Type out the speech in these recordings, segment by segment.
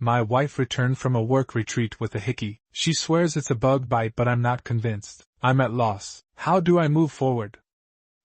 My wife returned from a work retreat with a Hickey. She swears it's a bug bite, but I'm not convinced. I'm at loss. How do I move forward?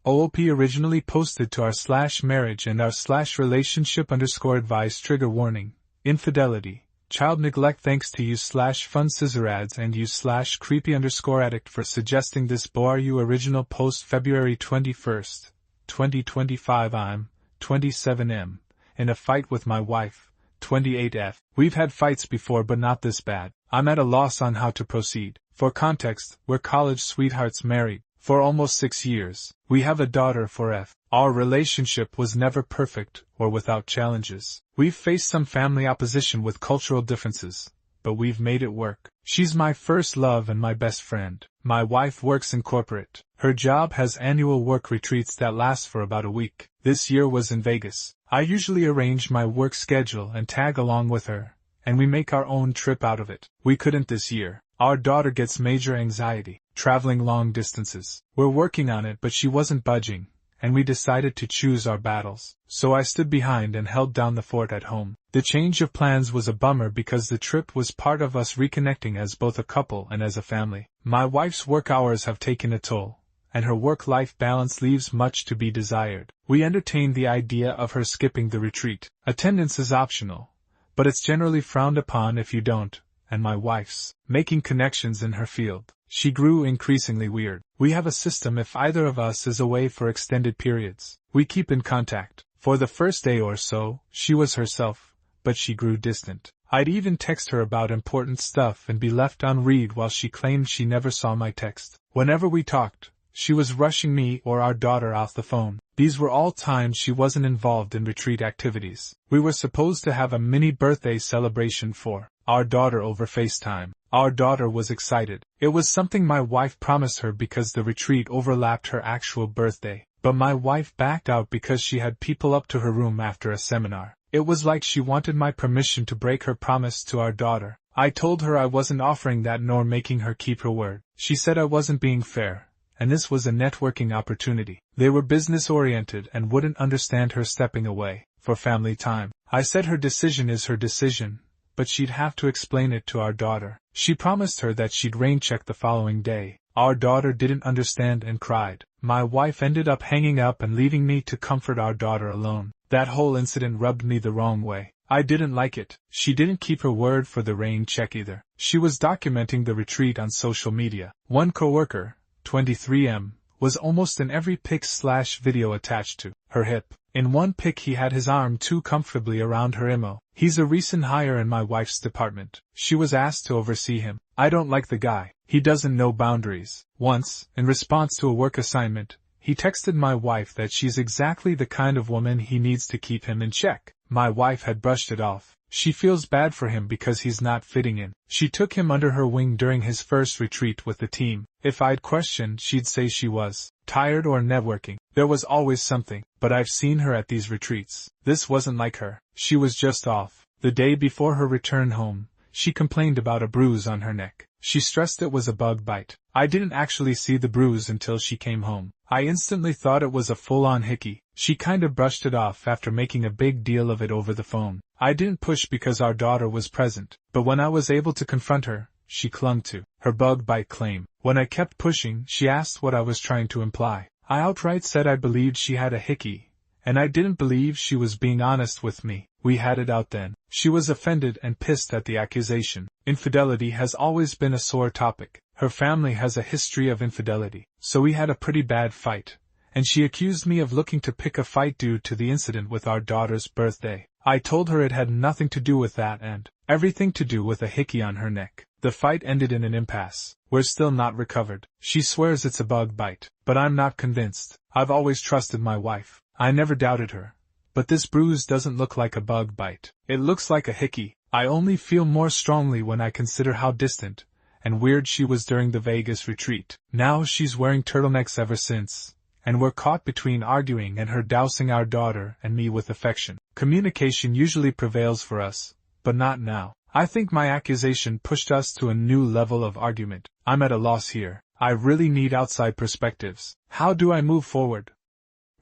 OOP originally posted to r/marriage and r/relationship_advice trigger warning, infidelity, child neglect. Thanks to you/fun scissor ads and you/creepy_addict for suggesting this BORU original post February 21st, 2025. I'm 27M, in a fight with my wife, 28F. We've had fights before but not this bad. I'm at a loss on how to proceed. For context, we're college sweethearts married for almost 6 years. We have a daughter for F. Our relationship was never perfect or without challenges. We've faced some family opposition with cultural differences, but we've made it work. She's my first love and my best friend. My wife works in corporate. Her job has annual work retreats that last for about a week. This year was in Vegas. I usually arrange my work schedule and tag along with her, and we make our own trip out of it. We couldn't this year. Our daughter gets major anxiety, traveling long distances. We're working on it, but she wasn't budging, and we decided to choose our battles. So I stood behind and held down the fort at home. The change of plans was a bummer because the trip was part of us reconnecting as both a couple and as a family. My wife's work hours have taken a toll, and her work-life balance leaves much to be desired. We entertained the idea of her skipping the retreat. Attendance is optional, but it's generally frowned upon if you don't, and my wife's making connections in her field. She grew increasingly weird. We have a system if either of us is away for extended periods. We keep in contact. For the first day or so, she was herself, but she grew distant. I'd even text her about important stuff and be left unread while she claimed she never saw my text. Whenever we talked, she was rushing me or our daughter off the phone. These were all times she wasn't involved in retreat activities. We were supposed to have a mini birthday celebration for our daughter over FaceTime. Our daughter was excited. It was something my wife promised her because the retreat overlapped her actual birthday. But my wife backed out because she had people up to her room after a seminar. It was like she wanted my permission to break her promise to our daughter. I told her I wasn't offering that nor making her keep her word. She said I wasn't being fair, and this was a networking opportunity. They were business-oriented and wouldn't understand her stepping away for family time. I said her decision is her decision, but she'd have to explain it to our daughter. She promised her that she'd rain-check the following day. Our daughter didn't understand and cried. My wife ended up hanging up and leaving me to comfort our daughter alone. That whole incident rubbed me the wrong way. I didn't like it. She didn't keep her word for the rain check either. She was documenting the retreat on social media. One coworker, 23M, was almost in every pic/video attached to her hip. In one pic he had his arm too comfortably around her IMO. He's a recent hire in my wife's department. She was asked to oversee him. I don't like the guy. He doesn't know boundaries. Once, in response to a work assignment, he texted my wife that she's exactly the kind of woman he needs to keep him in check. My wife had brushed it off. She feels bad for him because he's not fitting in. She took him under her wing during his first retreat with the team. If I'd questioned, she'd say she was tired or networking. There was always something, but I've seen her at these retreats. This wasn't like her. She was just off. The day before her return home, she complained about a bruise on her neck. She stressed it was a bug bite. I didn't actually see the bruise until she came home. I instantly thought it was a full-on Hickey. She kinda brushed it off after making a big deal of it over the phone. I didn't push because our daughter was present, but when I was able to confront her, she clung to her bug bite claim. When I kept pushing, she asked what I was trying to imply. I outright said I believed she had a Hickey, and I didn't believe she was being honest with me. We had it out then. She was offended and pissed at the accusation. Infidelity has always been a sore topic. Her family has a history of infidelity, so we had a pretty bad fight, and she accused me of looking to pick a fight due to the incident with our daughter's birthday. I told her it had nothing to do with that and everything to do with a Hickey on her neck. The fight ended in an impasse. We're still not recovered. She swears it's a bug bite, but I'm not convinced. I've always trusted my wife. I never doubted her. But this bruise doesn't look like a bug bite. It looks like a Hickey. I only feel more strongly when I consider how distant and weird she was during the Vegas retreat. Now she's wearing turtlenecks ever since, and we're caught between arguing and her dousing our daughter and me with affection. Communication usually prevails for us, but not now. I think my accusation pushed us to a new level of argument. I'm at a loss here. I really need outside perspectives. How do I move forward?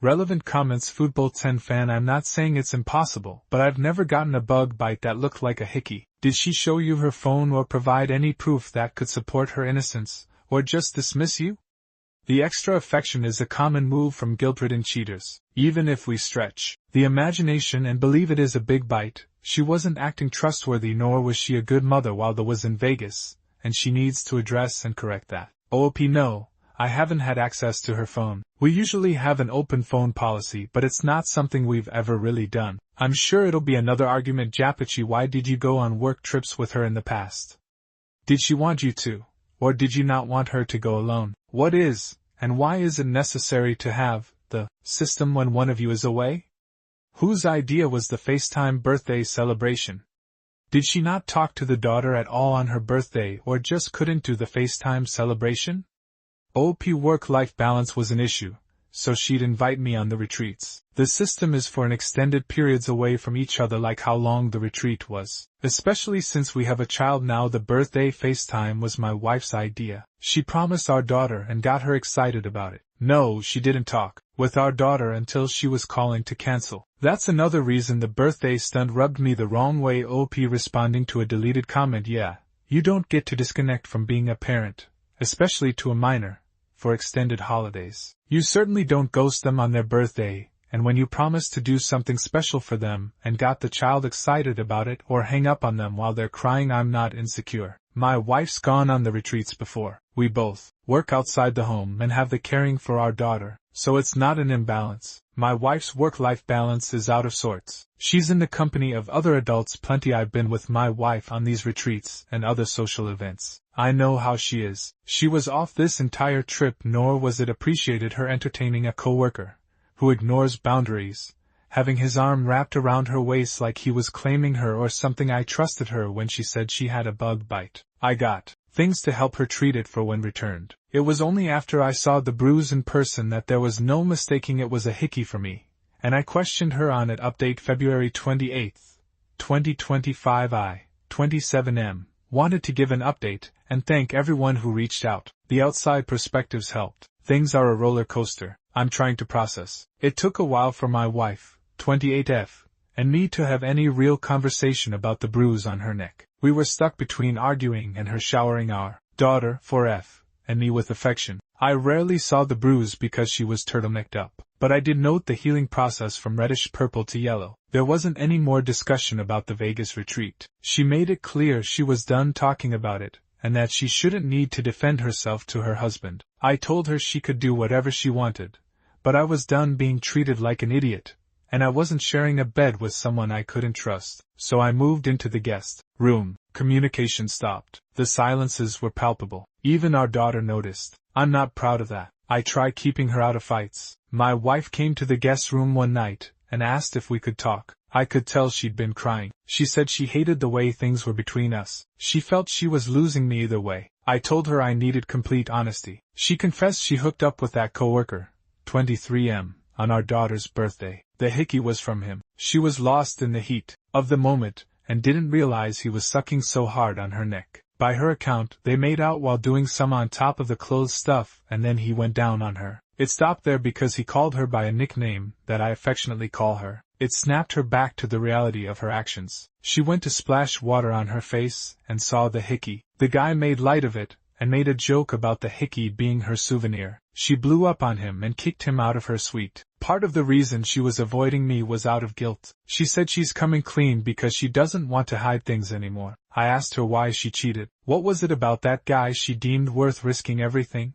Relevant comments. Football 10 fan. I'm not saying it's impossible, but I've never gotten a bug bite that looked like a Hickey. Did she show you her phone or provide any proof that could support her innocence, or just dismiss you? The extra affection is a common move from guilt-ridden cheaters. Even if we stretch the imagination and believe it is a big bite, she wasn't acting trustworthy, nor was she a good mother while they was in Vegas, and she needs to address and correct that. OP no, I haven't had access to her phone. We usually have an open phone policy, but it's not something we've ever really done. I'm sure it'll be another argument. Japachi, why did you go on work trips with her in the past? Did she want you to? Or did you not want her to go alone? What is, and why is it necessary to have, the system when one of you is away? Whose idea was the FaceTime birthday celebration? Did she not talk to the daughter at all on her birthday, or just couldn't do the FaceTime celebration? OP work-life balance was an issue, so she'd invite me on the retreats. The system is for an extended periods away from each other, like how long the retreat was. Especially since we have a child now. The birthday FaceTime was my wife's idea. She promised our daughter and got her excited about it. No, she didn't talk with our daughter until she was calling to cancel. That's another reason the birthday stunt rubbed me the wrong way. OP responding to a deleted comment. Yeah, you don't get to disconnect from being a parent, especially to a minor, for extended holidays. You certainly don't ghost them on their birthday, and when you promise to do something special for them and got the child excited about it, or hang up on them while they're crying. I'm not insecure. My wife's gone on the retreats before. We both work outside the home and have the caring for our daughter, so it's not an imbalance. My wife's work-life balance is out of sorts. She's in the company of other adults plenty. I've been with my wife on these retreats and other social events. I know how she is. She was off this entire trip, nor was it appreciated her entertaining a coworker who ignores boundaries, having his arm wrapped around her waist like he was claiming her or something. I trusted her when she said she had a bug bite. I got things to help her treat it for when returned. It was only after I saw the bruise in person that there was no mistaking it was a Hickey for me, and I questioned her on it. Update February 28, 2025. I, 27M, wanted to give an update and thank everyone who reached out. The outside perspectives helped. Things are a roller coaster. I'm trying to process. It took a while for my wife, 28F, and me to have any real conversation about the bruise on her neck. We were stuck between arguing and her showering our daughter, 4F, and me with affection. I rarely saw the bruise because she was turtlenecked up, but I did note the healing process from reddish purple to yellow. There wasn't any more discussion about the Vegas retreat. She made it clear she was done talking about it, and that she shouldn't need to defend herself to her husband. I told her she could do whatever she wanted, but I was done being treated like an idiot, and I wasn't sharing a bed with someone I couldn't trust, so I moved into the guest room. Communication stopped. The silences were palpable. Even our daughter noticed. I'm not proud of that. I try keeping her out of fights. My wife came to the guest room one night and asked if we could talk. I could tell she'd been crying. She said she hated the way things were between us. She felt she was losing me either way. I told her I needed complete honesty. She confessed she hooked up with that coworker, 23M, on our daughter's birthday. The Hickey was from him. She was lost in the heat of the moment and didn't realize he was sucking so hard on her neck. By her account, they made out while doing some on top of the clothes stuff, and then he went down on her. It stopped there because he called her by a nickname that I affectionately call her. It snapped her back to the reality of her actions. She went to splash water on her face and saw the Hickey. The guy made light of it and made a joke about the Hickey being her souvenir. She blew up on him and kicked him out of her suite. Part of the reason she was avoiding me was out of guilt. She said she's coming clean because she doesn't want to hide things anymore. I asked her why she cheated. What was it about that guy she deemed worth risking everything?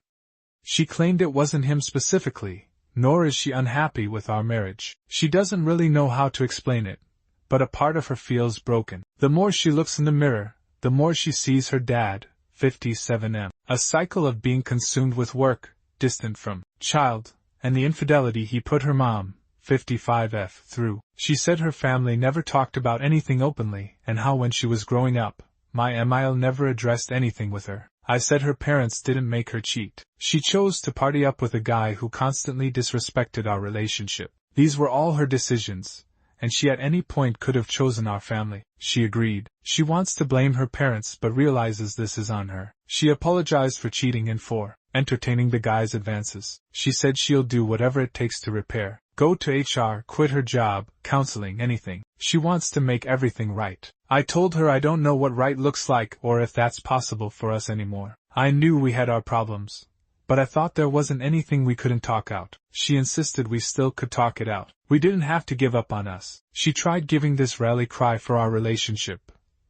She claimed it wasn't him specifically, nor is she unhappy with our marriage. She doesn't really know how to explain it, but a part of her feels broken. The more she looks in the mirror, the more she sees her dad, 57M. A cycle of being consumed with work, distant from child, and the infidelity he put her mom, 55F, through. She said her family never talked about anything openly, and how when she was growing up, my Emile never addressed anything with her. I said her parents didn't make her cheat. She chose to party up with a guy who constantly disrespected our relationship. These were all her decisions, and she at any point could have chosen our family. She agreed. She wants to blame her parents but realizes this is on her. She apologized for cheating and for entertaining the guy's advances. She said she'll do whatever it takes to repair. Go to HR, quit her job, counseling, anything. She wants to make everything right. I told her I don't know what right looks like or if that's possible for us anymore. I knew we had our problems, but I thought there wasn't anything we couldn't talk out. She insisted we still could talk it out. We didn't have to give up on us. She tried giving this rally cry for our relationship,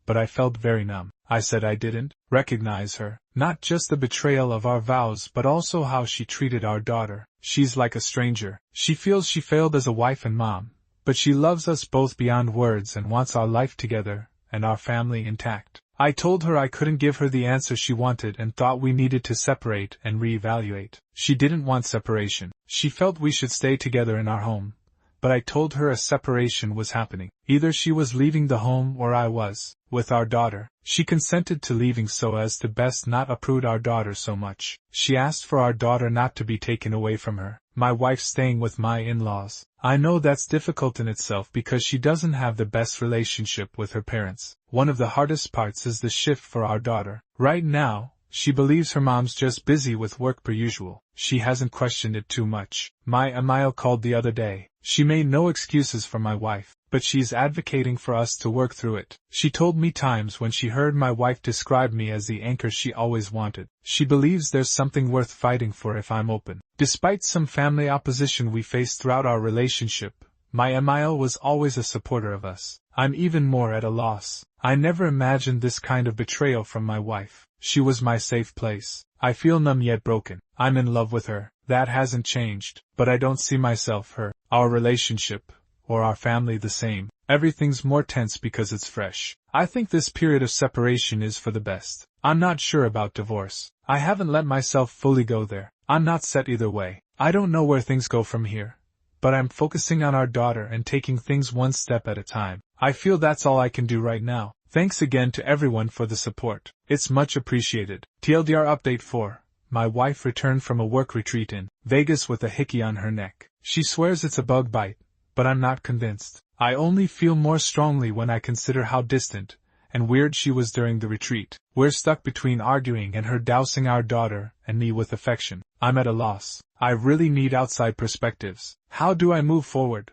but I felt very numb. I said I didn't recognize her, not just the betrayal of our vows but also how she treated our daughter. She's like a stranger. She feels she failed as a wife and mom, but she loves us both beyond words and wants our life together and our family intact. I told her I couldn't give her the answer she wanted and thought we needed to separate and reevaluate. She didn't want separation. She felt we should stay together in our home, but I told her a separation was happening. Either she was leaving the home or I was, with our daughter. She consented to leaving so as to best not uproot our daughter so much. She asked for our daughter not to be taken away from her. My wife staying with my in-laws. I know that's difficult in itself because she doesn't have the best relationship with her parents. One of the hardest parts is the shift for our daughter. Right now, she believes her mom's just busy with work per usual. She hasn't questioned it too much. My Amayo called the other day. She made no excuses for my wife, but she's advocating for us to work through it. She told me times when she heard my wife describe me as the anchor she always wanted. She believes there's something worth fighting for if I'm open. Despite some family opposition we faced throughout our relationship, my Amayo was always a supporter of us. I'm even more at a loss. I never imagined this kind of betrayal from my wife. She was my safe place. I feel numb yet broken. I'm in love with her. That hasn't changed, but I don't see myself, her, our relationship, or our family the same. Everything's more tense because it's fresh. I think this period of separation is for the best. I'm not sure about divorce. I haven't let myself fully go there. I'm not set either way. I don't know where things go from here, but I'm focusing on our daughter and taking things one step at a time. I feel that's all I can do right now. Thanks again to everyone for the support. It's much appreciated. TLDR Update 4. My wife returned from a work retreat in Vegas with a hickey on her neck. She swears it's a bug bite, but I'm not convinced. I only feel more strongly when I consider how distant and weird she was during the retreat. We're stuck between arguing and her dousing our daughter and me with affection. I'm at a loss. I really need outside perspectives. How do I move forward?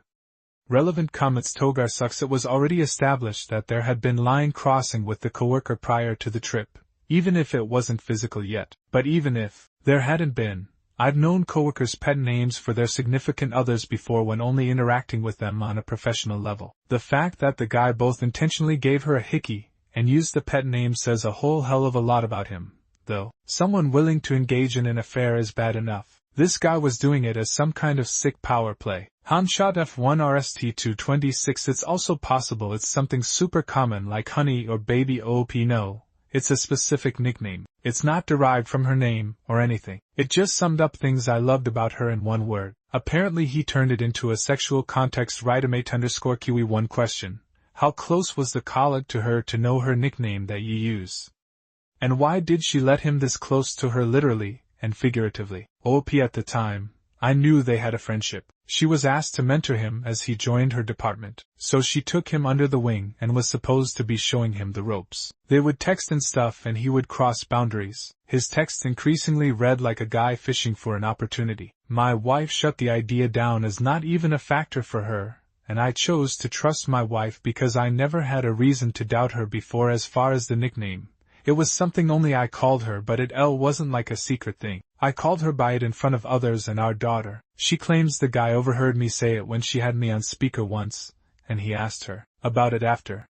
Relevant comments. Togar sucks. It was already established that there had been line crossing with the coworker prior to the trip, even if it wasn't physical yet. But even if there hadn't been, I've known coworkers' pet names for their significant others before when only interacting with them on a professional level. The fact that the guy both intentionally gave her a hickey and used the pet name says a whole hell of a lot about him, though. Someone willing to engage in an affair is bad enough. This guy was doing it as some kind of sick power play. Hanshot F1 RST226. It's also possible it's something super common like honey or baby OP. No, it's a specific nickname. It's not derived from her name or anything. It just summed up things I loved about her in one word. Apparently he turned it into a sexual context. Rightamate_Kiwi 1 question. How close was the colleague to her to know her nickname that you use? And why did she let him this close to her literally and figuratively? OP at the time, I knew they had a friendship. She was asked to mentor him as he joined her department, so she took him under the wing and was supposed to be showing him the ropes. They would text and stuff and he would cross boundaries. His texts increasingly read like a guy fishing for an opportunity. My wife shut the idea down as not even a factor for her, and I chose to trust my wife because I never had a reason to doubt her before. As far as the nickname, it was something only I called her, but it wasn't like a secret thing. I called her by it in front of others and our daughter. She claims the guy overheard me say it when she had me on speaker once, and he asked her about it after.